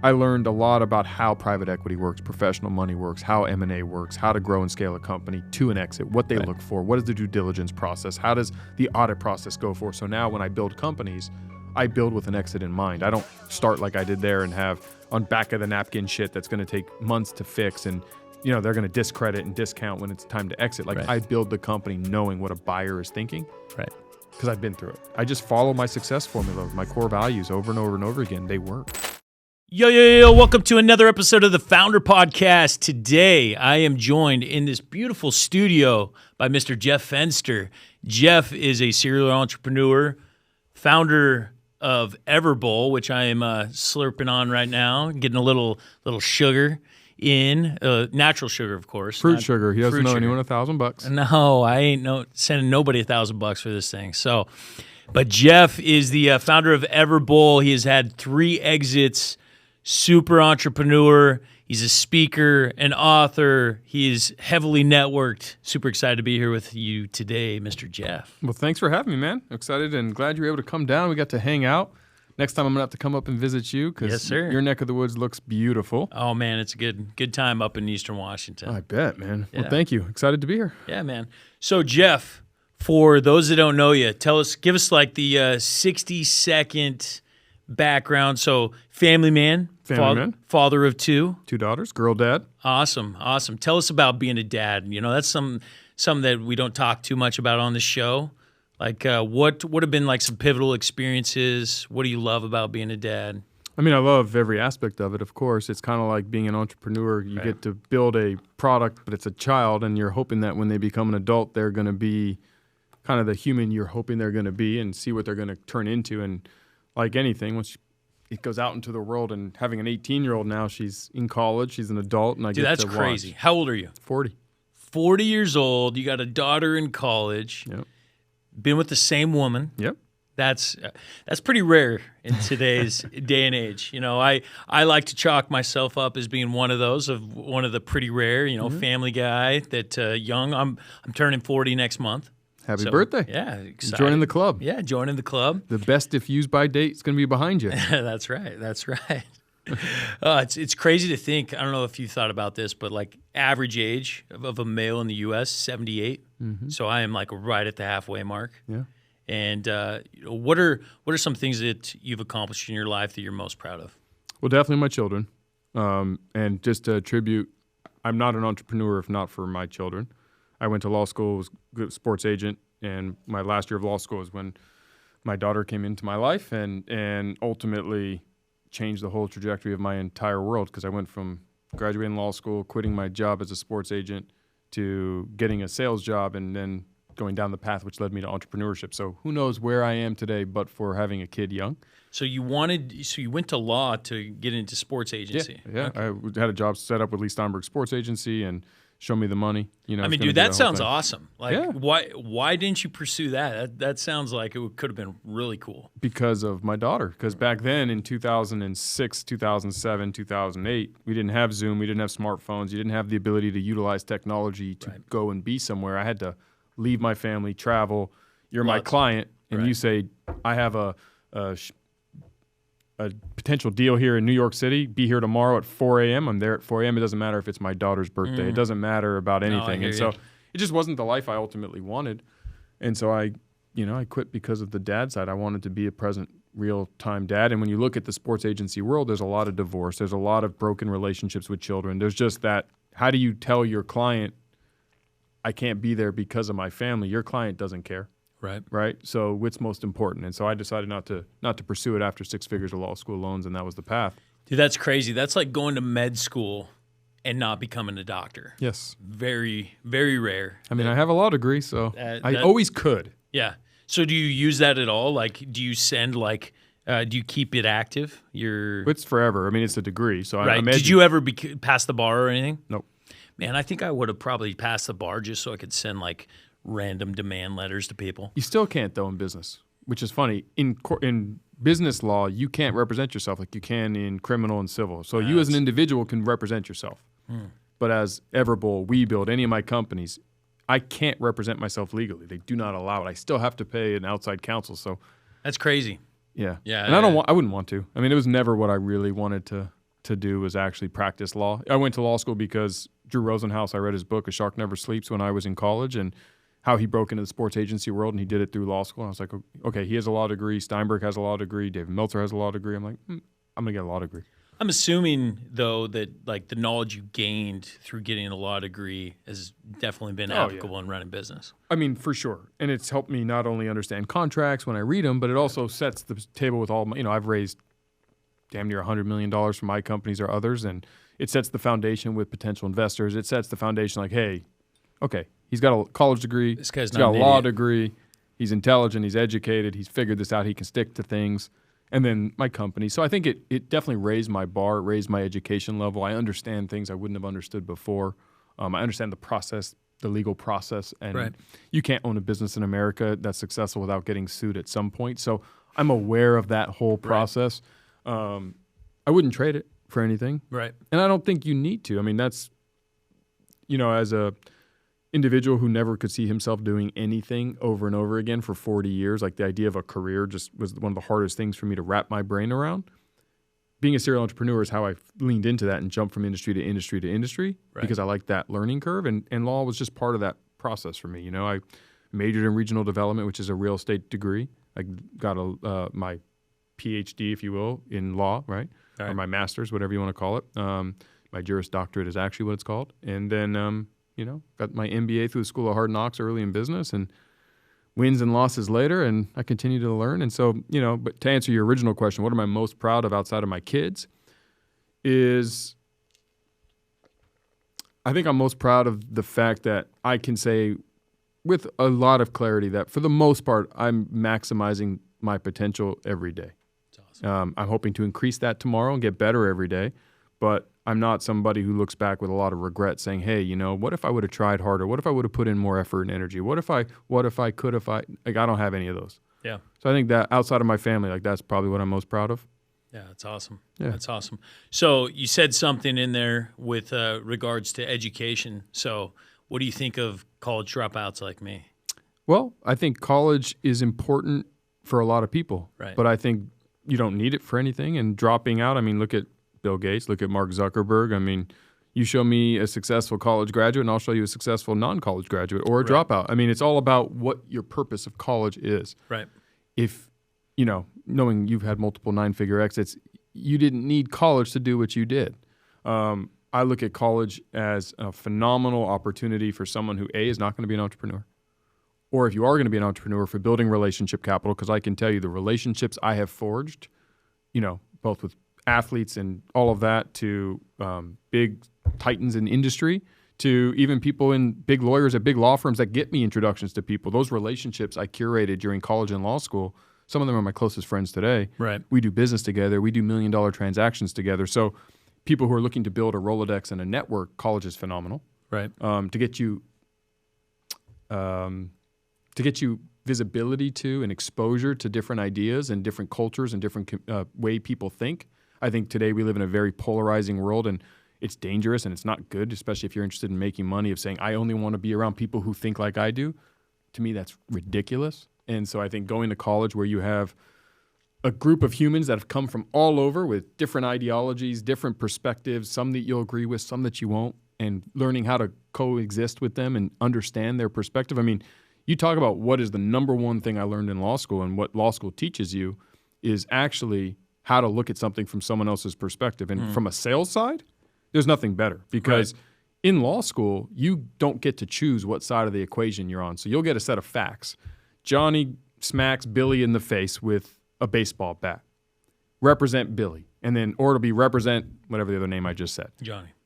I learned a lot about how private equity works, professional money works, how M&A works, how to grow and scale a company to an exit, what they look for, what is the due diligence process, how does the audit process go for. So now when I build companies, I build with an exit in mind. I don't start like I did there and have on back of the napkin shit that's going to take months to fix and they're going to discredit and discount when it's time to exit. Like I build the company knowing what a buyer is thinking. Right. Because I've been through it. I just follow my success formula, my core values over and over and over again. They work. Yo, welcome to another episode of the Founder Podcast. Today, I am joined in this beautiful studio by Mr. Jeff Fenster. Jeff is a serial entrepreneur, founder of Everbowl, which I am slurping on right now, getting a little sugar in, natural sugar, of course. Fruit sugar. He doesn't know anyone $1,000. No, I ain't sending nobody $1,000 for this thing. But Jeff is the founder of Everbowl. He has had 3 exits. Super entrepreneur. He's a speaker, an author. He is heavily networked. Super excited to be here with you today, Mr. Jeff. Well, thanks for having me, man. Excited and glad you were able to come down. We got to hang out. Next time I'm going to have to come up and visit you because your neck of the woods looks beautiful. Oh, man, it's a good time up in Eastern Washington. I bet, man. Yeah. Well, thank you. Excited to be here. Yeah, man. So, Jeff, for those that don't know you, give us like the 60-second background. So, family man. Father of 2. 2 daughters, girl dad. Awesome. Tell us about being a dad. That's something that we don't talk too much about on the show. Like, what would have been like some pivotal experiences? What do you love about being a dad? I mean, I love every aspect of it, of course. It's kind of like being an entrepreneur. You get to build a product, but it's a child, and you're hoping that when they become an adult, they're going to be kind of the human you're hoping they're going to be and see what they're going to turn into. And like anything, once it goes out into the world, and having an 18-year-old now, she's in college, she's an adult, and I get to watch. Dude, that's crazy. How old are you? 40. 40 years old. You got a daughter in college. Yep. Been with the same woman. Yep. That's pretty rare in today's day and age. I like to chalk myself up as being one of the pretty rare, family guy that young. I'm turning 40 next month. Happy birthday. Yeah, excited. Joining the club. Yeah, joining the club. The best if used by date is going to be behind you. That's right. It's crazy to think. I don't know if you thought about this, but like average age of a male in the U.S., 78. Mm-hmm. So I am like right at the halfway mark. Yeah. And what are some things that you've accomplished in your life that you're most proud of? Well, definitely my children. And just to attribute, I'm not an entrepreneur if not for my children. I went to law school, was a sports agent, and my last year of law school is when my daughter came into my life and ultimately changed the whole trajectory of my entire world, because I went from graduating law school, quitting my job as a sports agent, to getting a sales job and then going down the path which led me to entrepreneurship. So who knows where I am today but for having a kid young. So you went to law to get into sports agency. Yeah. Okay. I had a job set up with Lee Steinberg Sports Agency and show me the money. I mean, dude, that sounds awesome. Like, why didn't you pursue that? That sounds like it could have been really cool. Because of my daughter. Because back then in 2006, 2007, 2008, we didn't have Zoom. We didn't have smartphones. You didn't have the ability to utilize technology to go and be somewhere. I had to leave my family, travel. You're my client, and you say, I have a potential deal here in New York City, be here tomorrow at 4 a.m. I'm there at 4 a.m. It doesn't matter if it's my daughter's birthday. It doesn't matter about anything. And so it just wasn't the life I ultimately wanted. And so I quit because of the dad side. I wanted to be a present, real-time dad. And when you look at the sports agency world, there's a lot of divorce. There's a lot of broken relationships with children. There's just that, how do you tell your client, I can't be there because of my family? Your client doesn't care. Right. So what's most important? And so I decided not to pursue it after 6 figures of law school loans, and that was the path. Dude, that's crazy. That's like going to med school and not becoming a doctor. Yes. Very, very rare. I mean, I have a law degree, so I always could. Yeah. So do you use that at all? Like, do you send do you keep it active? It's forever. I mean, it's a degree. So right. Did you ever pass the bar or anything? Nope. Man, I think I would have probably passed the bar just so I could send random demand letters to people. You still can't, though, in business, which is funny. In business law, you can't represent yourself like you can in criminal and civil. So you as an individual can represent yourself. But as Everbowl, WeBuild, any of my companies, I can't represent myself legally. They do not allow it. I still have to pay an outside counsel. So that's crazy. Yeah. Yeah. And I wouldn't want to. I mean, it was never what I really wanted to to do was actually practice law. I went to law school because Drew Rosenhaus, I read his book, A Shark Never Sleeps, when I was in college, and how he broke into the sports agency world, and he did it through law school. And I was like, okay, he has a law degree. Steinberg has a law degree. David Meltzer has a law degree. I'm like, I'm going to get a law degree. I'm assuming, though, that like the knowledge you gained through getting a law degree has definitely been applicable in running business. I mean, for sure. And it's helped me not only understand contracts when I read them, but it also sets the table with all my, I've raised damn near $100 million for my companies or others, and it sets the foundation with potential investors. It sets the foundation like, hey, okay, he's got a college degree. This guy's got a law degree. He's intelligent. He's educated. He's figured this out. He can stick to things. And then my company. So I think it definitely raised my bar, raised my education level. I understand things I wouldn't have understood before. I understand the process, the legal process. And you can't own a business in America that's successful without getting sued at some point. So I'm aware of that whole process. I wouldn't trade it for anything. Right. And I don't think you need to. I mean, that's, as a individual who never could see himself doing anything over and over again for 40 years, like the idea of a career just was one of the hardest things for me to wrap my brain around. Being a serial entrepreneur is how I leaned into that and jumped from industry to industry to industry because I like that learning curve. And law was just part of that process for me. I majored in regional development, which is a real estate degree. I got my PhD, if you will, in law, right? Or my master's, whatever you want to call it. My Juris Doctorate is actually what it's called. And then, got my MBA through the School of Hard Knocks early in business, and wins and losses later, and I continue to learn. And so, but to answer your original question, what am I most proud of outside of my kids is I think I'm most proud of the fact that I can say with a lot of clarity that for the most part, I'm maximizing my potential every day. That's awesome. I'm hoping to increase that tomorrow and get better every day, but I'm not somebody who looks back with a lot of regret saying, hey, what if I would have tried harder? What if I would have put in more effort and energy? I don't have any of those. Yeah. So I think that outside of my family, like that's probably what I'm most proud of. Yeah, that's awesome. Yeah. That's awesome. So you said something in there with regards to education. So what do you think of college dropouts like me? Well, I think college is important for a lot of people, but I think you don't need it for anything. And dropping out, I mean, look at Bill Gates, look at Mark Zuckerberg. I mean, you show me a successful college graduate and I'll show you a successful non-college graduate or a dropout. I mean, it's all about what your purpose of college is. Right. If, knowing you've had multiple 9-figure exits, you didn't need college to do what you did. I look at college as a phenomenal opportunity for someone who, A, is not going to be an entrepreneur, or if you are going to be an entrepreneur, for building relationship capital, because I can tell you the relationships I have forged, both with athletes and all of that, to big titans in industry, to even people in big lawyers at big law firms that get me introductions to people. Those relationships I curated during college and law school, some of them are my closest friends today. Right. We do business together. We do $1 million transactions together. So people who are looking to build a Rolodex and a network, college is phenomenal. Right. To get you visibility to and exposure to different ideas and different cultures and different way people think. I think today we live in a very polarizing world, and it's dangerous and it's not good, especially if you're interested in making money, of saying, I only want to be around people who think like I do. To me, that's ridiculous. And so I think going to college where you have a group of humans that have come from all over with different ideologies, different perspectives, some that you'll agree with, some that you won't, and learning how to coexist with them and understand their perspective. I mean, you talk about what is the number one thing I learned in law school, and what law school teaches you is actually how to look at something from someone else's perspective. And from a sales side, there's nothing better, because in law school, you don't get to choose what side of the equation you're on. So you'll get a set of facts. Johnny smacks Billy in the face with a baseball bat. Represent Billy. And then, or it'll be represent whatever the other name I just said.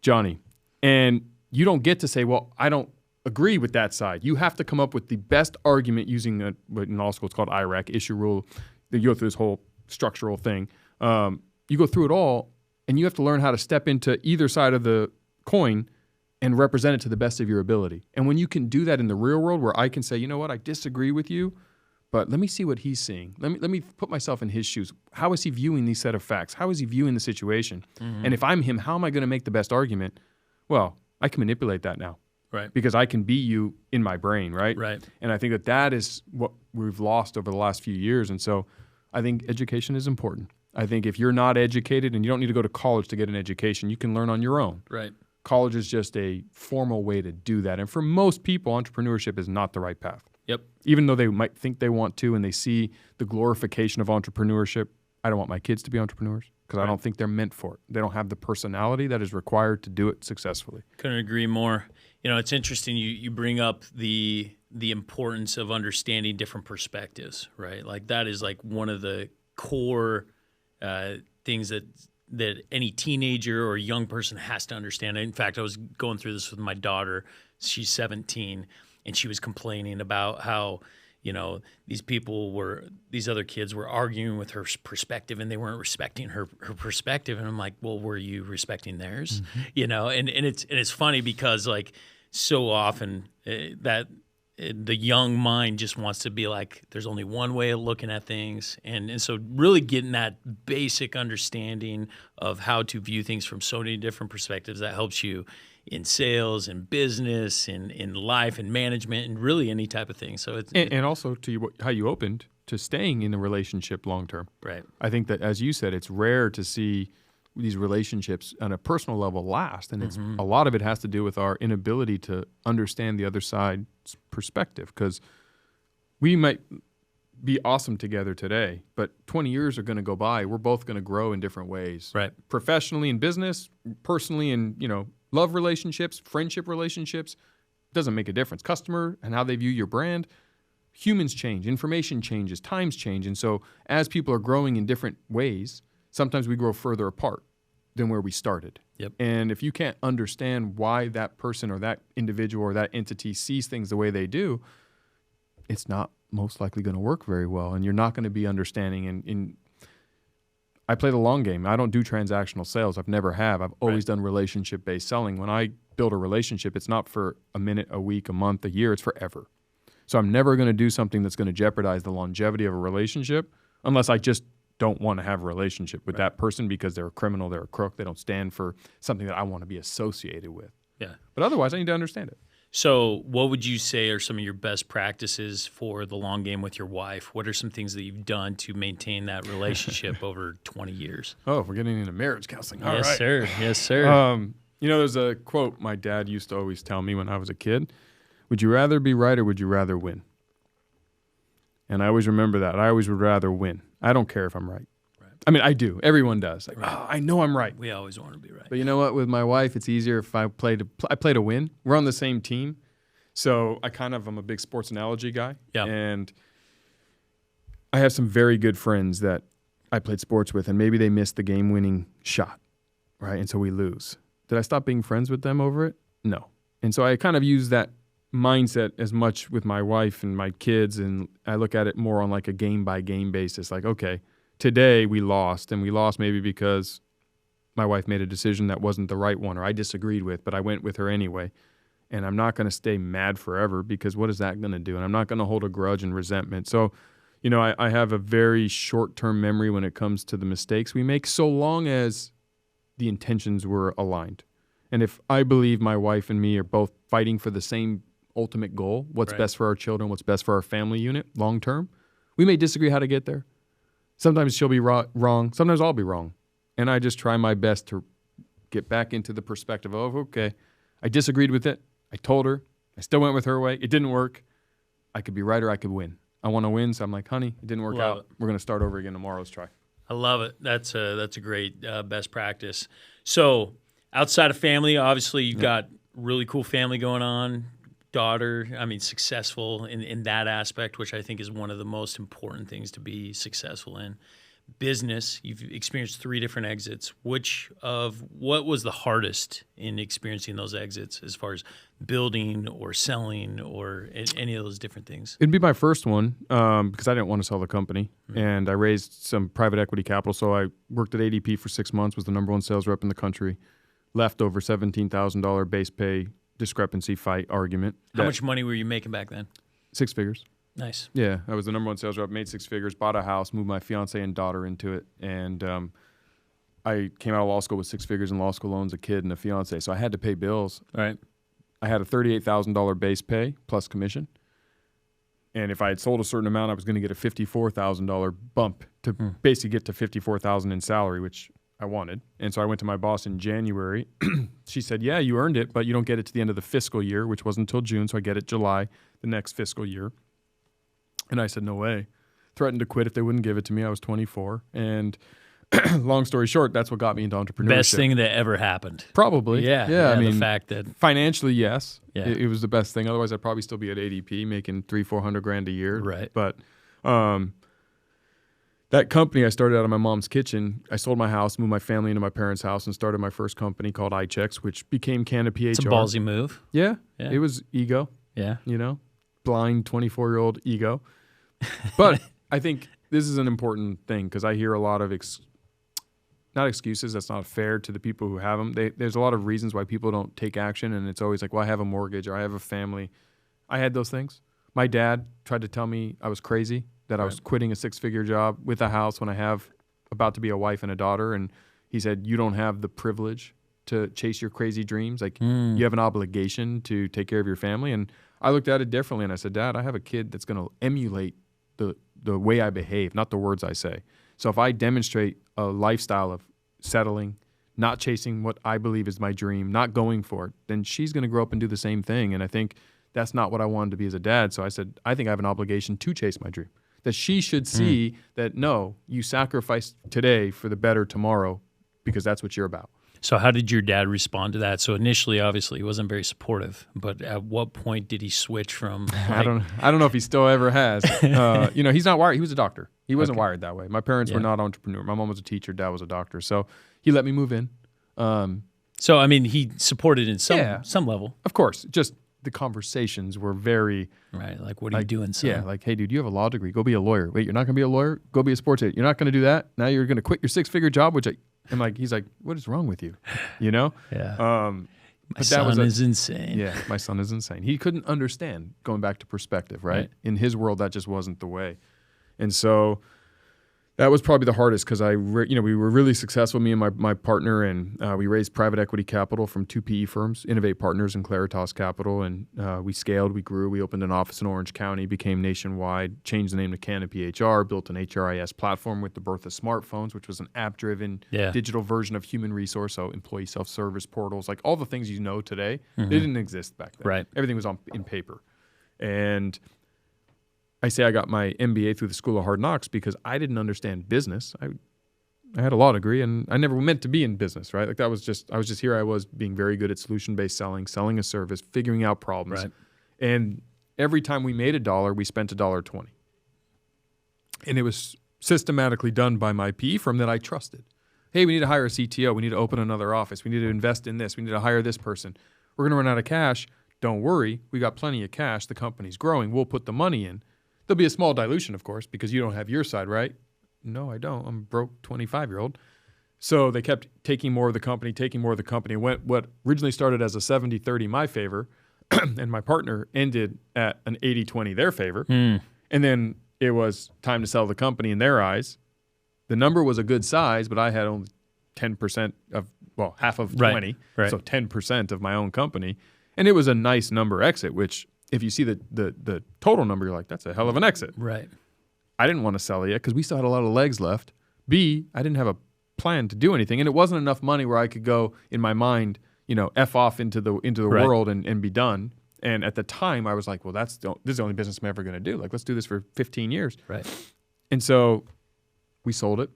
Johnny. And you don't get to say, well, I don't agree with that side. You have to come up with the best argument using what in law school it's called IRAC, issue rule. You go through this whole structural thing. You go through it all, and you have to learn how to step into either side of the coin and represent it to the best of your ability. And when you can do that in the real world, where I can say, you know what, I disagree with you, but let me see what he's seeing. Let me put myself in his shoes. How is he viewing these set of facts? How is he viewing the situation? Mm-hmm. And if I'm him, how am I going to make the best argument? Well, I can manipulate that now. Right. Because I can be you in my brain, right? Right. And I think that is what we've lost over the last few years. And so I think education is important. I think if you're not educated, and you don't need to go to college to get an education, you can learn on your own. Right. College is just a formal way to do that. And for most people, entrepreneurship is not the right path. Yep. Even though they might think they want to and they see the glorification of entrepreneurship, I don't want my kids to be entrepreneurs because I don't think they're meant for it. They don't have the personality that is required to do it successfully. Couldn't agree more. It's interesting you bring up the importance of understanding different perspectives, right? Like that is like one of the core things that any teenager or young person has to understand. In fact, I was going through this with my daughter. She's 17, and she was complaining about how, these other kids were arguing with her perspective and they weren't respecting her perspective. And I'm like, well, were you respecting theirs? Mm-hmm. And it's funny because like so often that the young mind just wants to be like, there's only one way of looking at things. And so really getting that basic understanding of how to view things from so many different perspectives, that helps you in sales and business and in life and management and really any type of thing. So and also to how you opened to staying in the relationship long term. Right. I think that, as you said, it's rare to see these relationships on a personal level last, and it's a lot of it has to do with our inability to understand the other side's perspective, because we might be awesome together today, but 20 years are going to go by. We're both going to grow in different ways, right? Professionally in business, personally in love relationships, friendship relationships. Doesn't make a difference. Customer and how they view your brand. Humans change, information changes, times change, and so as people are growing in different ways, sometimes we grow further apart than where we started. Yep. And if you can't understand why that person or that individual or that entity sees things the way they do, it's not most likely going to work very well, and you're not going to be understanding. And I play the long game. I don't do transactional sales. I've never have. I've always done relationship-based selling. When I build a relationship, it's not for a minute, a week, a month, a year. It's forever. So I'm never going to do something that's going to jeopardize the longevity of a relationship unless I just don't want to have a relationship with that person because they're a criminal, they're a crook, they don't stand for something that I want to be associated with. Yeah. But otherwise, I need to understand it. So what would you say are some of your best practices for the long game with your wife? What are some things that you've done to maintain that relationship over 20 years? Oh, we're getting into marriage counseling. All yes, right. sir. Yes, sir. There's a quote my dad used to always tell me when I was a kid. Would you rather be right or would you rather win? And I always remember that. I always would rather win. I don't care if I'm right. I mean, I do. Everyone does. Like, I know I'm right. We always want to be right. But you know what? With my wife, it's easier if I play to win. We're on the same team. So I'm a big sports analogy guy. Yeah. And I have some very good friends that I played sports with, and maybe they missed the game-winning shot, right? And so we lose. Did I stop being friends with them over it? No. And so I kind of use that mindset as much with my wife and my kids, and I look at it more on like a game-by-game basis. Like, okay, today we lost, and we lost maybe because my wife made a decision that wasn't the right one or I disagreed with, but I went with her anyway. And I'm not going to stay mad forever because what is that going to do? And I'm not going to hold a grudge and resentment. So, I have a very short-term memory when it comes to the mistakes we make, so long as the intentions were aligned. And if I believe my wife and me are both fighting for the same ultimate goal, what's best for our children, what's best for our family unit long-term, we may disagree how to get there. Sometimes she'll be wrong. Sometimes I'll be wrong. And I just try my best to get back into the perspective of, okay, I disagreed with it. I told her. I still went with her way. It didn't work. I could be right or I could win. I want to win, so I'm like, honey, it didn't work out. We're going to start over again tomorrow. Let's try. I love it. That's a great best practice. So outside of family, obviously you've got really cool family going on. Daughter, successful in that aspect, which I think is one of the most important things to be successful in. Business, you've experienced 3 different exits. What was the hardest in experiencing those exits as far as building or selling or any of those different things? It'd be my first one because I didn't want to sell the company. And I raised some private equity capital. So I worked at ADP for 6 months, was the number 1 sales rep in the country, left over $17,000 base pay discrepancy fight argument. How much money were you making back then? 6 figures. Nice. Yeah, I was the number 1 sales rep, made 6 figures, bought a house, moved my fiance and daughter into it, and I came out of law school with 6 figures in law school loans, a kid, and a fiance, so I had to pay bills. All right. I had a $38,000 base pay plus commission. And if I had sold a certain amount, I was going to get a $54,000 bump to basically get to $54,000 in salary, which I wanted. And so I went to my boss in January. She said, yeah, you earned it, but you don't get it to the end of the fiscal year, which wasn't until June. So I get it July, the next fiscal year. And I said, no way. Threatened to quit if they wouldn't give it to me. I was 24. And long story short, that's what got me into entrepreneurship. Best thing that ever happened. Probably. Yeah. I mean, the fact that financially, yes. Yeah. It was the best thing. Otherwise, I'd probably still be at ADP making $300,000-$400,000 a year. Right. But that company I started out of my mom's kitchen. I sold my house, moved my family into my parents' house, and started my first company called iChecks, which became Canopy HR. it's a ballsy move. Yeah. Yeah. It was ego, Yeah. blind 24-year-old ego. But I think this is an important thing because I hear a lot of not excuses. That's not fair to the people who have them. There's a lot of reasons why people don't take action, and it's always like, well, I have a mortgage or I have a family. I had those things. My dad tried to tell me I was crazy, that I was quitting a 6-figure job with a house when I have about to be a wife and a daughter. And he said, you don't have the privilege to chase your crazy dreams. Like you have an obligation to take care of your family. And I looked at it differently and I said, Dad, I have a kid that's going to emulate the way I behave, not the words I say. So if I demonstrate a lifestyle of settling, not chasing what I believe is my dream, not going for it, then she's going to grow up and do the same thing. And I think that's not what I wanted to be as a dad. So I said, I think I have an obligation to chase my dream. That she should see that, no, you sacrifice today for the better tomorrow because that's what you're about. So how did your dad respond to that? So initially, obviously, he wasn't very supportive. But at what point did he switch from? I don't know if he still ever has. He's not wired. He was a doctor. He wasn't wired that way. My parents were not entrepreneurs. My mom was a teacher. Dad was a doctor. So he let me move in. So I mean, he supported in some level. Of course. Just the conversations were very right. Like, what are you doing, son? Yeah. Like, hey, dude, you have a law degree. Go be a lawyer. Wait, you're not going to be a lawyer? Go be a sports agent. You're not going to do that. Now you're going to quit your 6-figure job, which I'm like, he's like, what is wrong with you? Yeah. My son is insane. Yeah, my son is insane. He couldn't understand, going back to perspective, right? In his world, that just wasn't the way. And so that was probably the hardest because we were really successful, me and my partner, and we raised private equity capital from 2 PE firms, Innovate Partners and Claritas Capital, and we scaled, we grew, we opened an office in Orange County, became nationwide, changed the name to Canopy HR, built an HRIS platform with the birth of smartphones, which was an app-driven digital version of human resource, so employee self-service portals, like all the things you know today, they didn't exist back then. Right. Everything was in paper. And I say I got my MBA through the School of Hard Knocks because I didn't understand business. I had a law degree, and I never meant to be in business, right? Like I was just here. I was being very good at solution-based selling a service, figuring out problems. Right. And every time we made $1, we spent $1.20. And it was systematically done by my PE firm that I trusted. Hey, we need to hire a CTO. We need to open another office. We need to invest in this. We need to hire this person. We're going to run out of cash. Don't worry. We got plenty of cash. The company's growing. We'll put the money in. There'll be a small dilution, of course, because you don't have your side, right? No, I don't. I'm a broke 25-year-old. So they kept taking more of the company. What originally started as a 70-30 my favor, and my partner ended at an 80-20 their favor. And then it was time to sell the company in their eyes. The number was a good size, but I had only 10% of, half of 20. Right. So 10% of my own company. And it was a nice number exit, which if you see the total number, you're like, that's a hell of an exit. Right. I didn't want to sell it yet because we still had a lot of legs left. B, I didn't have a plan to do anything. And it wasn't enough money where I could go in my mind, F off into the world and be done. And at the time I was like, well, this is the only business I'm ever going to do. Like, let's do this for 15 years. Right. And so we sold it.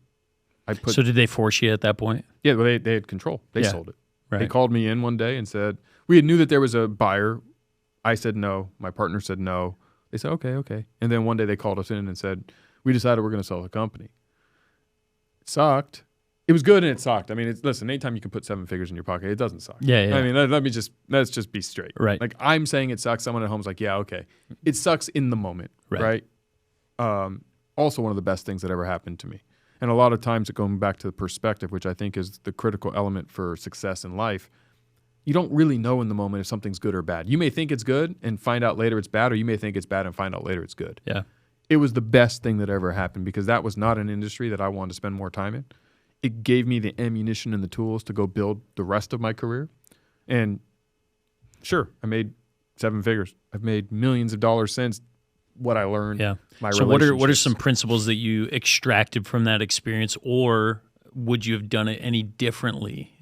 So did they force you at that point? Yeah, well, they had control. They sold it. Right. They called me in one day and said, we knew that there was a buyer. I said no. My partner said no. They said, okay. And then one day they called us in and said, we decided we're going to sell the company. It sucked. It was good and it sucked. I mean, listen, anytime you can put 7 figures in your pocket, it doesn't suck. Yeah. I mean, let's just be straight. Right. Like, I'm saying it sucks. Someone at home's like, yeah, okay. It sucks in the moment, right? Also one of the best things that ever happened to me. And a lot of times, going back to the perspective, which I think is the critical element for success in life, you don't really know in the moment if something's good or bad. You may think it's good and find out later it's bad, or you may think it's bad and find out later it's good. Yeah. It was the best thing that ever happened because that was not an industry that I wanted to spend more time in. It gave me the ammunition and the tools to go build the rest of my career. And sure, I made 7 figures. I've made millions of dollars since, what I learned. Yeah. My So what are relationships. some principles that you extracted from that experience, or would you have done it any differently?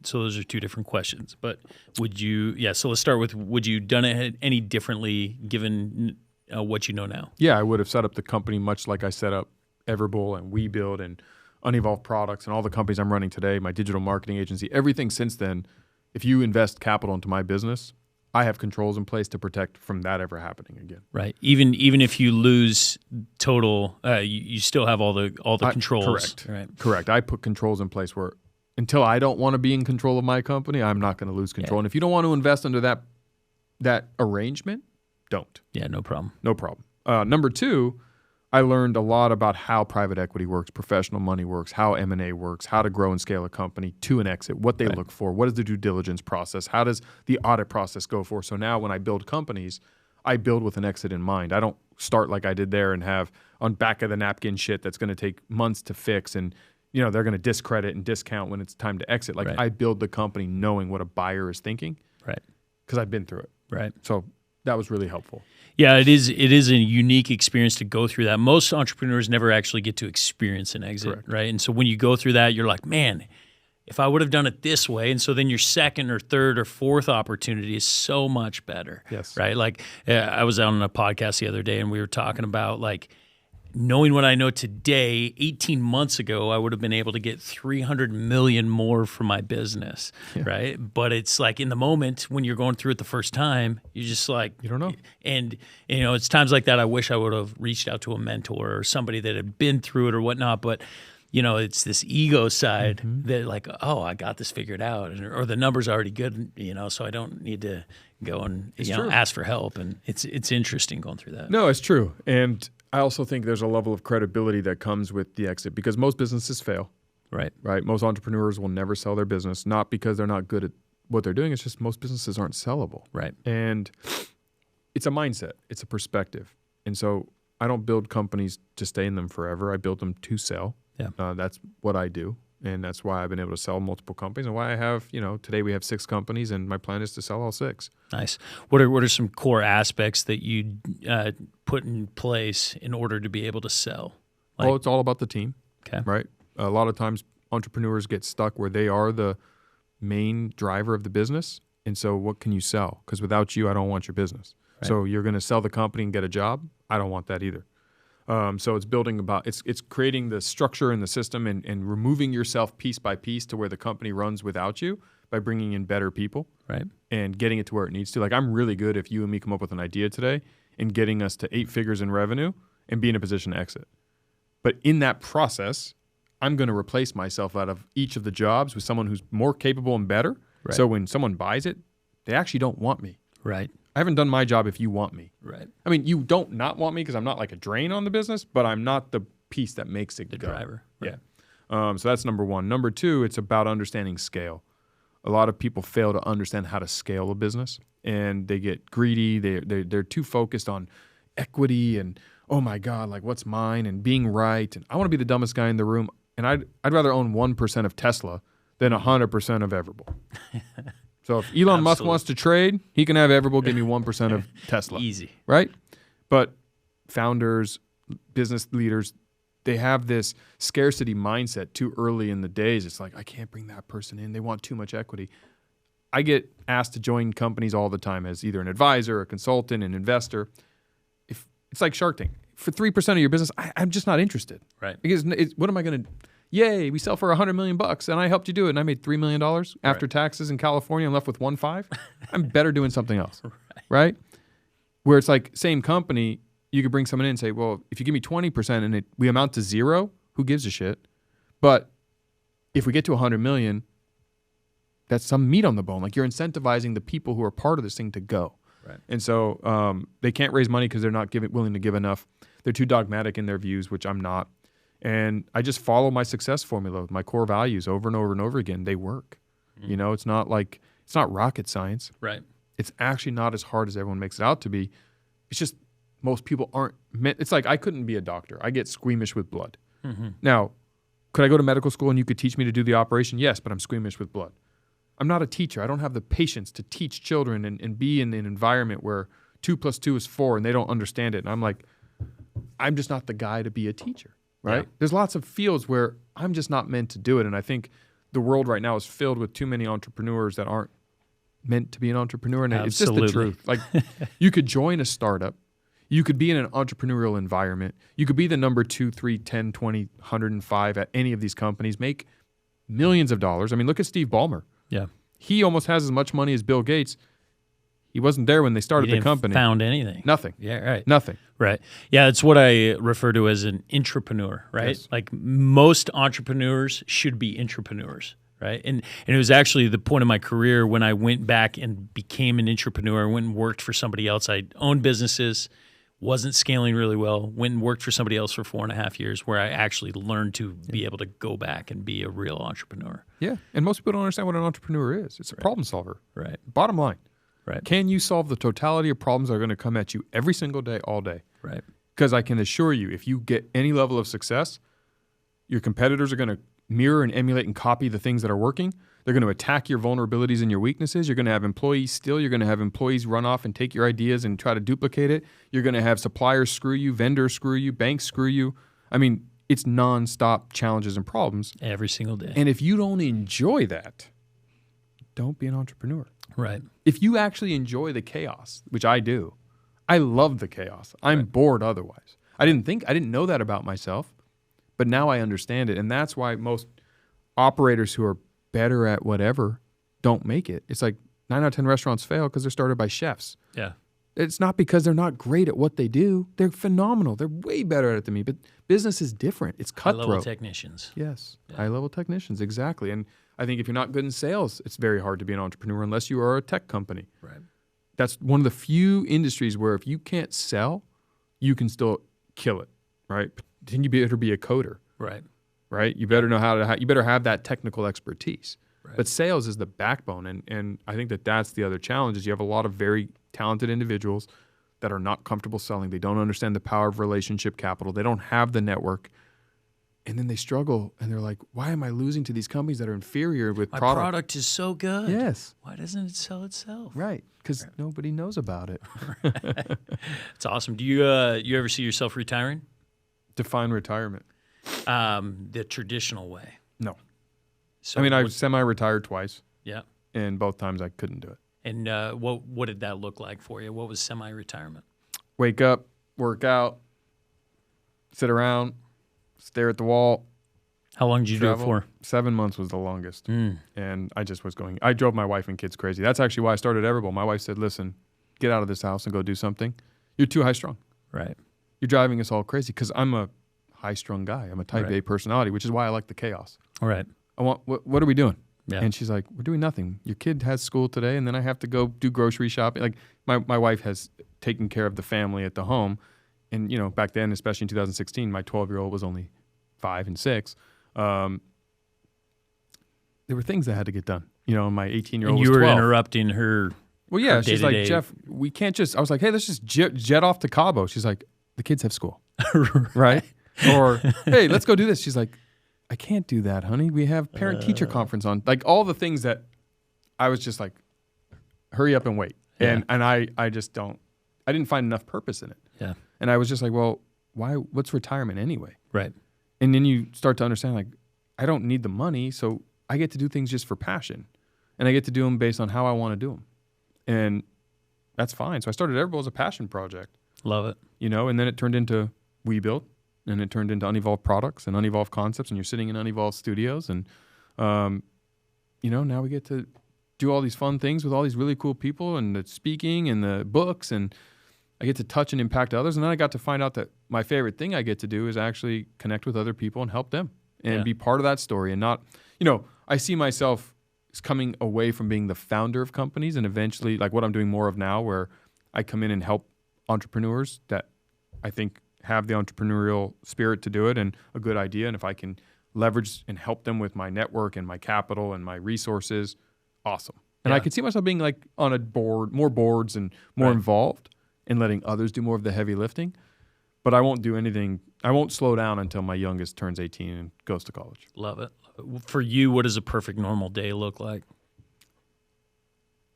So those are two different questions. But would you? Yeah. So let's start with: would you done it any differently given what you know now? Yeah, I would have set up the company much like I set up Everbowl and WeBuild and Unevolved Products and all the companies I'm running today, my digital marketing agency, everything since then. If you invest capital into my business, I have controls in place to protect from that ever happening again. Right. Even if you lose total, you still have all the controls. Correct. Right. Correct. I put controls in place where until I don't want to be in control of my company, I'm not going to lose control. Yeah. And if you don't want to invest under that arrangement, don't. Yeah. No problem. No problem. Number two, I learned a lot about how private equity works, professional money works, how M&A works, how to grow and scale a company to an exit, what they look for, what is the due diligence process, how does the audit process go for. So now when I build companies, I build with an exit in mind. I don't start like I did there and have on back of the napkin shit that's going to take months to fix and they're going to discredit and discount when it's time to exit. Like I build the company knowing what a buyer is thinking. Right. Because I've been through it. Right. So that was really helpful. Yeah, it is a unique experience to go through that. Most entrepreneurs never actually get to experience an exit, Correct. right? And so when you go through that, you're like, man, if I would have done it this way. And so then your second or third or fourth opportunity is so much better. Yes. Right? Like I was on a podcast the other day and we were talking about like knowing what I know today, 18 months ago, I would have been able to get 300 million more for my business, right? But it's like in the moment when you're going through it the first time, you're just like, You don't know. And it's times like that I wish I would have reached out to a mentor or somebody that had been through it or whatnot. But it's this ego side that like, oh, I got this figured out, or the number's already good, so I don't need to go and ask for help. And it's interesting going through that. No, it's true. And I also think there's a level of credibility that comes with the exit because most businesses fail. Right. Most entrepreneurs will never sell their business, not because they're not good at what they're doing. It's just most businesses aren't sellable. Right. And it's a mindset. It's a perspective. And so I don't build companies to stay in them forever. I build them to sell. Yeah. That's what I do. And that's why I've been able to sell multiple companies and why I have, today we have 6 companies and my plan is to sell all 6. Nice. What are some core aspects that you put in place in order to be able to sell? It's all about the team. Okay. Right. A lot of times entrepreneurs get stuck where they are the main driver of the business. And so what can you sell? Because without you, I don't want your business. Right. So you're going to sell the company and get a job. I don't want that either. So it's it's creating the structure and the system and removing yourself piece by piece to where the company runs without you by bringing in better people, right, and getting it to where it needs to. Like I'm really good if you and me come up with an idea today and getting us to 8 figures in revenue and be in a position to exit. But in that process, I'm going to replace myself out of each of the jobs with someone who's more capable and better. Right. So when someone buys it, they actually don't want me. Right. I haven't done my job if you want me. Right. I mean, you don't not want me because I'm not like a drain on the business, but I'm not the piece that makes it the go. driver. Right. Yeah. So that's number one. Number two, it's about understanding scale. A lot of people fail to understand how to scale a business, and they get greedy. They're too focused on equity and, oh my God, like what's mine and being right. And I want to be the dumbest guy in the room. And I'd rather own 1% of Tesla than 100% of Everbowl. So if Elon Musk wants to trade, he can have Everbowl give me 1% of Tesla. Easy. Right? But founders, business leaders, they have this scarcity mindset too early in the days. It's like, I can't bring that person in. They want too much equity. I get asked to join companies all the time as either an advisor, a consultant, an investor. If it's like Shark Tank. For 3% of your business, I'm just not interested. Right. Because what am I going to... Yay, we sell for $100 million and I helped you do it and I made $3 million after taxes in California and left with 1.5. I'm better doing something else, right? Where it's like same company, you could bring someone in and say, well, if you give me 20% and we amount to 0, who gives a shit? But if we get to 100 million, that's some meat on the bone. Like you're incentivizing the people who are part of this thing to go. Right. And so they can't raise money because they're not willing to give enough. They're too dogmatic in their views, which I'm not. And I just follow my success formula, my core values over and over and over again. They work. Mm-hmm. It's not rocket science. Right. It's actually not as hard as everyone makes it out to be. It's just most people aren't meant. It's like I couldn't be a doctor. I get squeamish with blood. Mm-hmm. Now, could I go to medical school and you could teach me to do the operation? Yes, but I'm squeamish with blood. I'm not a teacher. I don't have the patience to teach children and be in an environment where 2 + 2 is 4, and they don't understand it. And I'm like, I'm just not the guy to be a teacher, right? Yeah. There's lots of fields where I'm just not meant to do it. And I think the world right now is filled with too many entrepreneurs that aren't meant to be an entrepreneur. And it's just the truth. Like, you could join a startup. You could be in an entrepreneurial environment. You could be the number 2, 3, 10, 20, 105 at any of these companies, make millions of dollars. I mean, look at Steve Ballmer. Yeah. He almost has as much money as Bill Gates. He wasn't there when they started the company. Found anything. Nothing. Yeah, right. Nothing. Right. Yeah, it's what I refer to as an intrapreneur, right? Yes. Like most entrepreneurs should be intrapreneurs, right? And it was actually the point of my career when I went back and became an intrapreneur. I went and worked for somebody else. I owned businesses, wasn't scaling really well, went and worked for somebody else for 4.5 years where I actually learned to be able to go back and be a real entrepreneur. Yeah. And most people don't understand what an entrepreneur is. It's a problem solver. Right. Bottom line. Right. Can you solve the totality of problems that are going to come at you every single day, all day? Right. Because I can assure you, if you get any level of success, your competitors are going to mirror and emulate and copy the things that are working. They're going to attack your vulnerabilities and your weaknesses. You're going to have employees steal. You're going to have employees run off and take your ideas and try to duplicate it. You're going to have suppliers screw you, vendors screw you, banks screw you. I mean, it's nonstop challenges and problems. Every single day. And if you don't enjoy that, don't be an entrepreneur. Right. If you actually enjoy the chaos, which I do, I love the chaos. I'm bored otherwise. I didn't know that about myself, but now I understand it. And that's why most operators who are better at whatever don't make it. It's like 9 out of 10 restaurants fail because they're started by chefs. Yeah. It's not because they're not great at what they do. They're phenomenal. They're way better at it than me. But business is different. It's cutthroat. High-level technicians. Yes, Yeah. high-level technicians, exactly. And I think if you're not good in sales, it's very hard to be an entrepreneur unless you are a tech company. Right. That's one of the few industries where if you can't sell, you can still kill it, right? Then you better be a coder, Right. right? You better know you better have that technical expertise. Right. But sales is the backbone, and I think that's the other challenge is you have a lot of very talented individuals that are not comfortable selling. They don't understand the power of relationship capital. They don't have the network. And then they struggle, and they're like, why am I losing to these companies that are inferior with My product? product is so good. Yes. Why doesn't it sell itself? Right, because nobody knows about it. It's awesome. Do you ever see yourself retiring? Define retirement. The traditional way. No. So I mean, I semi-retired twice, yeah. and both times I couldn't do it. And what did that look like for you? What was semi-retirement? Wake up, work out, sit around, stare at the wall. How long did you travel. do it for? 7 months was the longest. And I just was going. I drove my wife and kids crazy. That's actually why I started Everbowl. My wife said, listen, get out of this house and go do something. You're too high-strung. Right. You're driving us all crazy because I'm a high-strung guy. I'm a type Right. A personality, which is why I like the chaos. All right. I want. What are we doing? Yeah. And she's like, we're doing nothing. Your kid has school today, and then I have to go do grocery shopping. Like my wife has taken care of the family at the home. And, back then, especially in 2016, my 12-year-old was only 5 and 6. There were things that had to get done. My 18-year-old was 12. And you were interrupting her. Well, yeah. her She's like, day-to-day. Jeff, we can't just. I was like, hey, let's just jet off to Cabo. She's like, the kids have school. Right? Or, hey, let's go do this. She's like, I can't do that, honey. We have parent-teacher conference on. Like all the things that I was just like, hurry up and wait. Yeah. And I just don't. I didn't find enough purpose in it. Yeah. And I was just like, well, why? What's retirement anyway? Right. And then you start to understand, like, I don't need the money, so I get to do things just for passion. And I get to do them based on how I want to do them. And that's fine. So I started Everbowl as a passion project. Love it. And then it turned into WeBuild, and it turned into Unevolved Products and Unevolved Concepts, and you're sitting in Unevolved Studios. And, now we get to do all these fun things with all these really cool people and the speaking and the books, and I get to touch and impact others. And then I got to find out that my favorite thing I get to do is actually connect with other people and help them and be part of that story. And not, I see myself as coming away from being the founder of companies and eventually like what I'm doing more of now, where I come in and help entrepreneurs that I think have the entrepreneurial spirit to do it and a good idea. And if I can leverage and help them with my network and my capital and my resources, awesome. And I could see myself being like on a board, more boards and more involved and letting others do more of the heavy lifting. But I won't do anything. I won't slow down until my youngest turns 18 and goes to college. Love it. For you, what does a perfect normal day look like?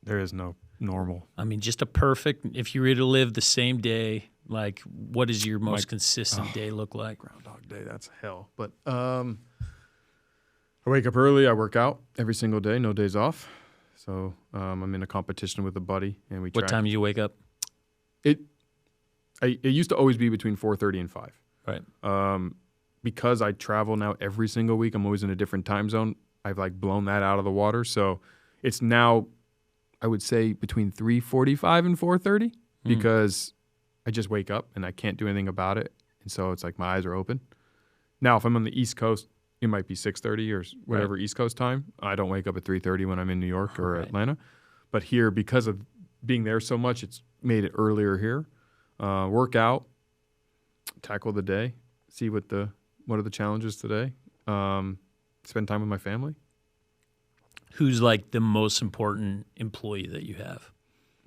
There is no normal. I mean, just a perfect, if you were to live the same day, like what does your most consistent day look like? Groundhog Day, that's hell. But I wake up early, I work out every single day, no days off. So I'm in a competition with a buddy, and we track. What time do you wake up? It used to always be between 4:30 and 5. Right. Because I travel now every single week, I'm always in a different time zone. I've like blown that out of the water. So it's now, I would say, between 3:45 and 4:30 because I just wake up and I can't do anything about it. And so it's like my eyes are open. Now, if I'm on the East Coast, it might be 6:30 or whatever East Coast time. I don't wake up at 3:30 when I'm in New York or Atlanta. But here, because of being there so much, it's made it earlier here. Work out, tackle the day, see what are the challenges today. Spend time with my family. Who's like the most important employee that you have?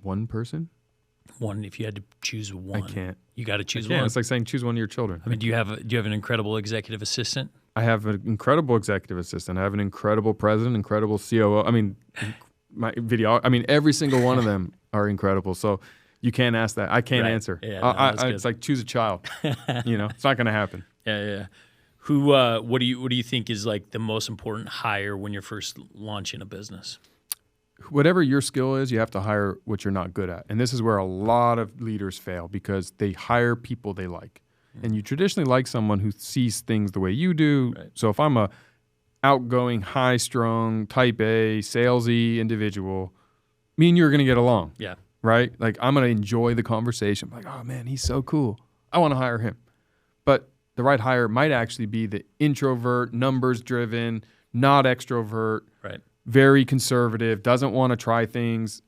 One person? One, if you had to choose one. I can't. You got to choose one. It's like saying choose one of your children. I mean, do you have an incredible executive assistant? I have an incredible executive assistant. I have an incredible president, incredible COO. I mean, my video. I mean, every single one of them are incredible. So you can't ask that. I can't answer. Yeah, it's like choose a child. It's not going to happen. Yeah. What do you think is like the most important hire when you're first launching a business? Whatever your skill is, you have to hire what you're not good at. And this is where a lot of leaders fail because they hire people they like. And you traditionally like someone who sees things the way you do. Right. So if I'm a outgoing, high-strung, type A, salesy individual, me and you are going to get along. Yeah. Right? Like I'm going to enjoy the conversation. I'm like, oh man, he's so cool. I want to hire him. But the right hire might actually be the introvert, numbers-driven, not extrovert, right? Very conservative, doesn't want to try things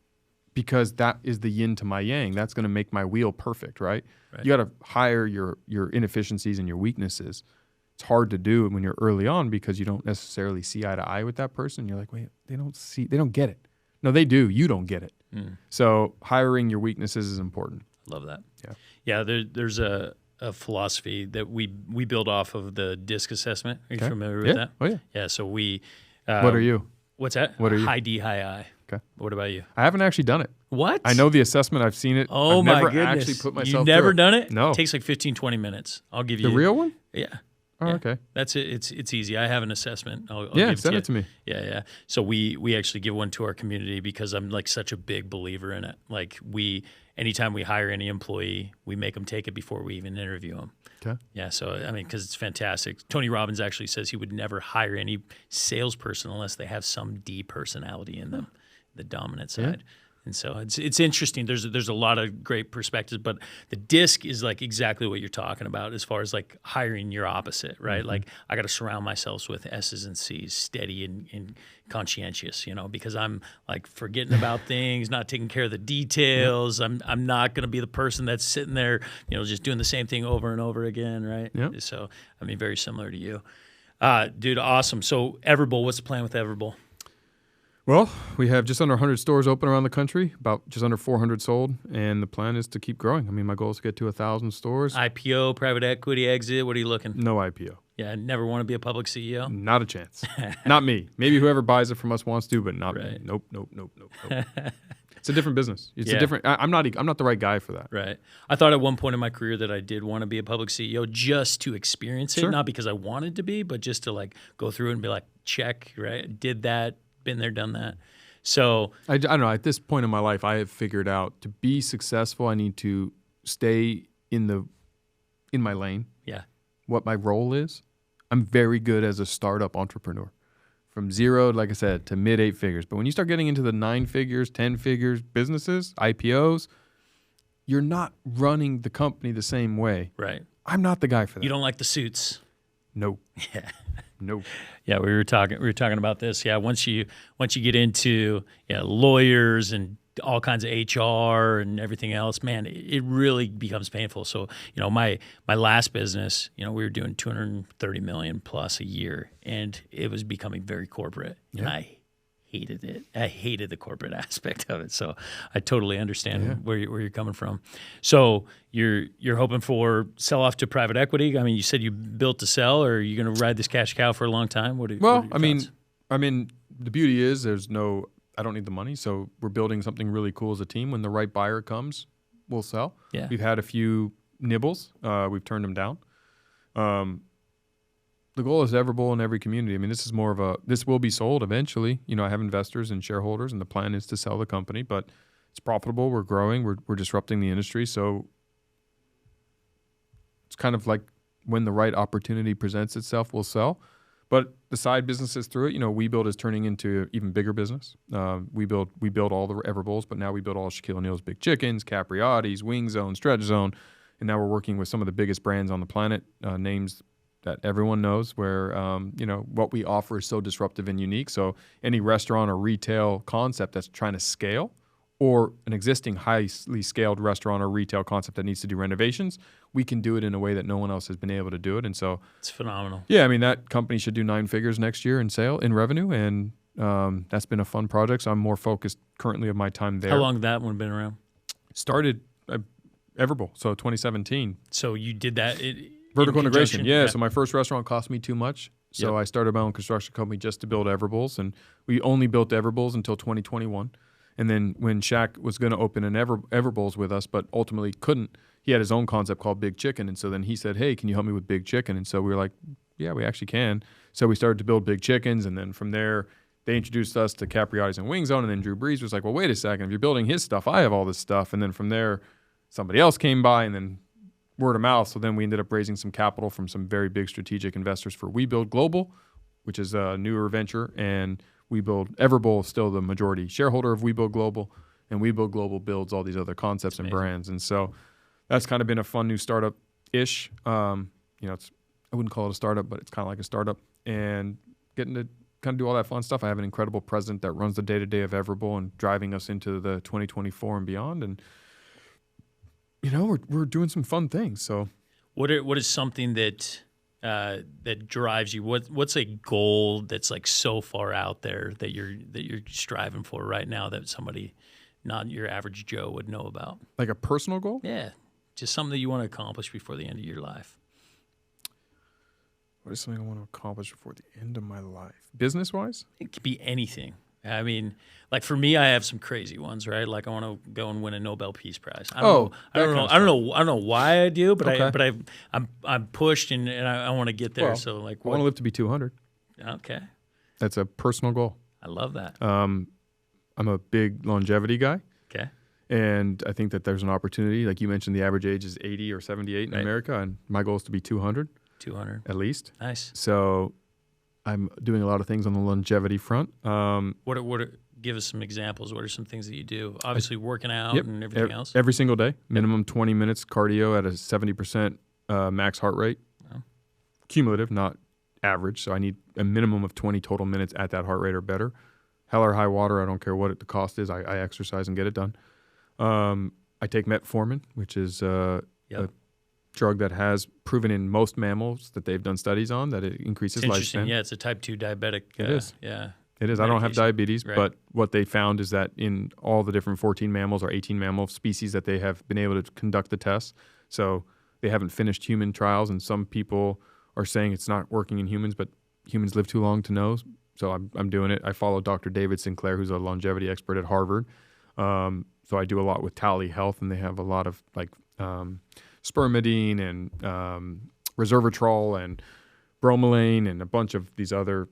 because that is the yin to my yang. That's going to make my wheel perfect, right? You got to hire your inefficiencies and your weaknesses. It's hard to do when you're early on because you don't necessarily see eye to eye with that person. You're like, wait, they don't get it. No, they do. You don't get it. So hiring your weaknesses is important. Love that. Yeah. There's a philosophy that we build off of the DISC assessment. Are you familiar with that? Oh yeah. Yeah. So we. What are you? What's that? What are you? High D, high I. Okay. What about you? I haven't actually done it. What? I know the assessment. I've seen it. Oh, I've my never goodness. actually put myself You've never done it? No. It takes like 15, 20 minutes. I'll give you. The real one? Yeah. Oh, yeah. okay. That's it. It's easy. I have an assessment. I'll send it to me. Yeah. So we actually give one to our community because I'm like such a big believer in it. Like anytime we hire any employee, we make them take it before we even interview them. Okay. Yeah. So, I mean, because it's fantastic. Tony Robbins actually says he would never hire any salesperson unless they have some D personality in them, the dominant side. And so it's interesting. There's a lot of great perspectives, but the DISC is like exactly what you're talking about as far as like hiring your opposite, right? Like I got to surround myself with S's and C's, steady and conscientious, because I'm like forgetting about things, not taking care of the details. I'm not going to be the person that's sitting there, just doing the same thing over and over again, right? Yeah. So I mean, very similar to you, dude. Awesome. So Everbowl, what's the plan with Everbowl? Well, we have just under 100 stores open around the country, about just under 400 sold, and the plan is to keep growing. I mean, my goal is to get to 1,000 stores. IPO, private equity exit, what are you looking? No IPO. Yeah, never want to be a public CEO? Not a chance. Not me. Maybe whoever buys it from us wants to, but not me. Nope. It's a different business. It's a different. I'm not the right guy for that. Right. I thought at one point in my career that I did want to be a public CEO just to experience it, not because I wanted to be, but just to like go through it and be like, check, right? Did that. Been there, done that. So I don't know. At this point in my life, I have figured out to be successful, I need to stay in my lane. Yeah. What my role is. I'm very good as a startup entrepreneur, from zero, like I said, to mid 8 figures. But when you start getting into the 9 figures, 10 figures businesses, IPOs, you're not running the company the same way. Right. I'm not the guy for that. You don't like the suits. No. Yeah. No. Yeah, we were talking about this. Yeah, once you get into lawyers and all kinds of HR and everything else, man, it really becomes painful. So, my last business, we were doing 230 million plus a year, and it was becoming very corporate. And I hated it. I hated the corporate aspect of it. So I totally understand where you're coming from. So you're hoping for sell off to private equity. I mean, you said you built to sell, or are you going to ride this cash cow for a long time? I mean, the beauty is there's no I don't need the money. So we're building something really cool as a team. When the right buyer comes, we'll sell. Yeah. We've had a few nibbles. We've turned them down. The goal is Everbowl in every community. I mean, this will be sold eventually. I have investors and shareholders, and the plan is to sell the company, but it's profitable. We're growing. We're disrupting the industry. So it's kind of like when the right opportunity presents itself, we'll sell. But the side businesses through it, WeBuild is turning into even bigger business. We build all the Everbowls, but now we build all Shaquille O'Neal's Big Chickens, Capriotti's, Wing Zone, Stretch Zone, and now we're working with some of the biggest brands on the planet, names that everyone knows, where what we offer is so disruptive and unique. So any restaurant or retail concept that's trying to scale, or an existing highly scaled restaurant or retail concept that needs to do renovations, we can do it in a way that no one else has been able to do it. And so it's phenomenal. Yeah, I mean, that company should do 9 figures next year in revenue, and that's been a fun project. So I'm more focused currently of my time there. How long has that one been around? Started Everbowl, so 2017. So you did that vertical integration. Yeah. So my first restaurant cost me too much. So I started my own construction company just to build Everbowls, and we only built Everbowls until 2021. And then when Shaq was going to open an Everbowls with us, but ultimately couldn't, he had his own concept called Big Chicken. And so then he said, hey, can you help me with Big Chicken? And so we were like, yeah, we actually can. So we started to build Big Chickens. And then from there, they introduced us to Capriotti's and Wing Zone. And then Drew Brees was like, well, wait a second. If you're building his stuff, I have all this stuff. And then from there, somebody else came by, and then word of mouth. So then we ended up raising some capital from some very big strategic investors for WeBuild Global, which is a newer venture. And Everbowl is still the majority shareholder of WeBuild Global, and WeBuild Global builds all these other concepts and brands. And so that's kind of been a fun new startup-ish. I wouldn't call it a startup, but it's kind of like a startup. And getting to kind of do all that fun stuff. I have an incredible president that runs the day-to-day of Everbowl and driving us into the 2024 and beyond. And we're doing some fun things. So what is something that drives you? What's a goal that's like so far out there that you're striving for right now that somebody, not your average Joe, would know about? Like a personal goal? Yeah, just something that you want to accomplish before the end of your life. What is something I want to accomplish before the end of my life? Business-wise? It could be anything. I mean, like for me, I have some crazy ones, right? Like I want to go and win a Nobel Peace Prize. I don't know why I do, but okay. I'm pushed and I want to get there. Well, so like, I want to live to be 200. Okay, that's a personal goal. I love that. I'm a big longevity guy. Okay, and I think that there's an opportunity. Like you mentioned, the average age is 80 or 78 in America, and my goal is to be 200. 200 at least. Nice. So I'm doing a lot of things on the longevity front. Give us some examples. What are some things that you do? Obviously, working out and everything else. Every single day, minimum 20 minutes cardio at a 70% max heart rate. Wow. Cumulative, not average. So I need a minimum of 20 total minutes at that heart rate or better. Hell or high water, I don't care what the cost is. I exercise and get it done. I take metformin, which is a drug that has proven in most mammals that they've done studies on that it increases lifespan. Yeah, it's a type 2 diabetic. It is. Yeah. It is. I don't have diabetes, but what they found is that in all the different 14 mammals or 18 mammal species that they have been able to conduct the tests, so they haven't finished human trials, and some people are saying it's not working in humans, but humans live too long to know, so I'm doing it. I follow Dr. David Sinclair, who's a longevity expert at Harvard, so I do a lot with Tally Health, and they have a lot of spermidine and resveratrol and bromelain and a bunch of these other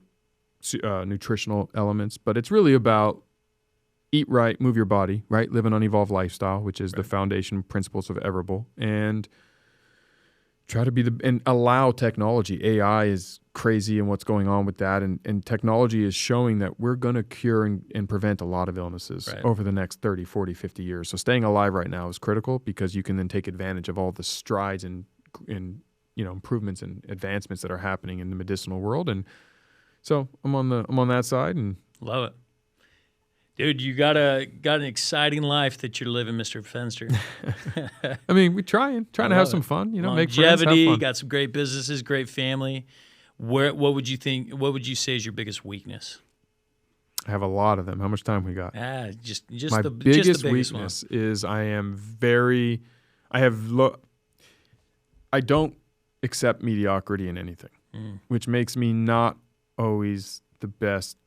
nutritional elements. But it's really about eat right, move your body, right? Live an unevolved lifestyle, which is the foundation principles of Everbowl, and try to be and allow technology. AI is crazy and what's going on with that. And technology is showing that we're going to cure and prevent a lot of illnesses over the next 30, 40, 50 years. So staying alive right now is critical because you can then take advantage of all the strides and improvements and advancements that are happening in the medicinal world. And so I'm on that side and love it. Dude, you got an exciting life that you're living, Mr. Fenster. I mean, we're trying to have some fun, make friends, have fun. Got some great businesses, great family. What would you say is your biggest weekness? I have a lot of them. How much time we got? Just my biggest weakness one. Is I don't accept mediocrity in anything, which makes me not always the best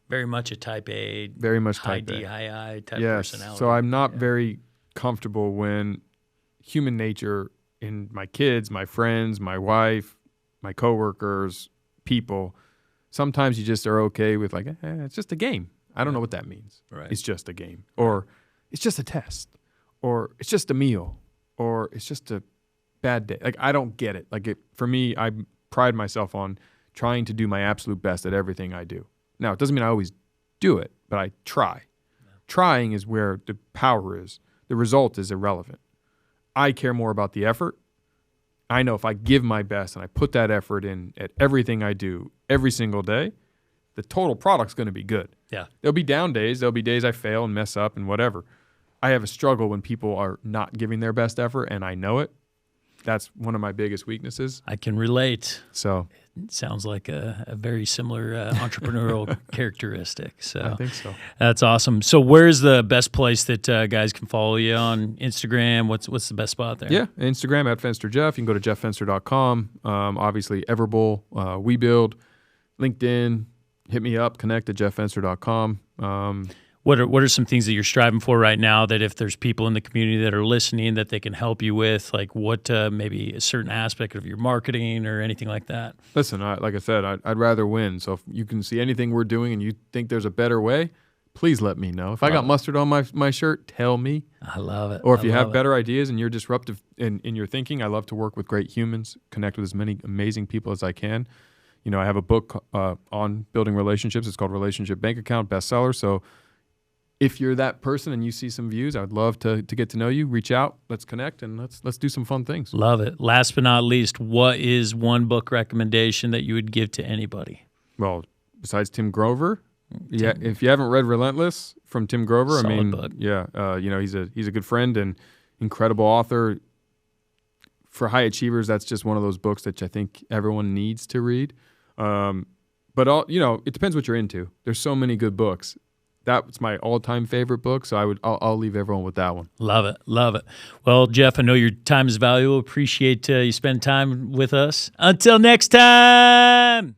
Very much a type A, very much high type D, A. high I type Yes. personality. So I'm not very comfortable when human nature in my kids, my friends, my wife, my coworkers, people, sometimes you just are okay with like, it's just a game. I don't know what that means. Right. It's just a game, or it's just a test, or it's just a meal, or it's just a bad day. Like, I don't get it. Like, for me, I pride myself on trying to do my absolute best at everything I do. Now, it doesn't mean I always do it, but I try. Yeah. Trying is where the power is. The result is irrelevant. I care more about the effort. I know if I give my best and I put that effort in at everything I do every single day, the total product's going to be good. Yeah. There'll be down days. There'll be days I fail and mess up and whatever. I have a struggle when people are not giving their best effort, and I know it. That's one of my biggest weaknesses. I can relate. So it sounds like a very similar entrepreneurial characteristic. So I think so. That's awesome. So where's the best place that guys can follow you on Instagram? What's the best spot there? Yeah, Instagram at FensterJeff. You can go to jefffenster.com. Obviously, Everbowl, WeBuild, LinkedIn. Hit me up, connect at jefffenster.com. What are some things that you're striving for right now that if there's people in the community that are listening that they can help you with, like what maybe a certain aspect of your marketing or anything like that? Listen, like I said, I'd rather win. So if you can see anything we're doing and you think there's a better way, please let me know. If I got mustard on my shirt, tell me. I love it. Or if you have better ideas and you're disruptive in your thinking, I love to work with great humans, connect with as many amazing people as I can. You know, I have a book on building relationships. It's called Relationship Bank Account, bestseller. So if you're that person and you see some views, I'd love to get to know you. Reach out, let's connect, and let's do some fun things. Love it. Last but not least, what is one book recommendation that you would give to anybody? Well, besides Tim Grover, yeah. If you haven't read Relentless from Tim Grover, Solid book. Yeah, you know, he's a good friend and incredible author. For high achievers, that's just one of those books that I think everyone needs to read. But it depends what you're into. There's so many good books. That's my all-time favorite book, so I'll leave everyone with that one. Love it, love it. Well, Jeff, I know your time is valuable. Appreciate you spending time with us. Until next time.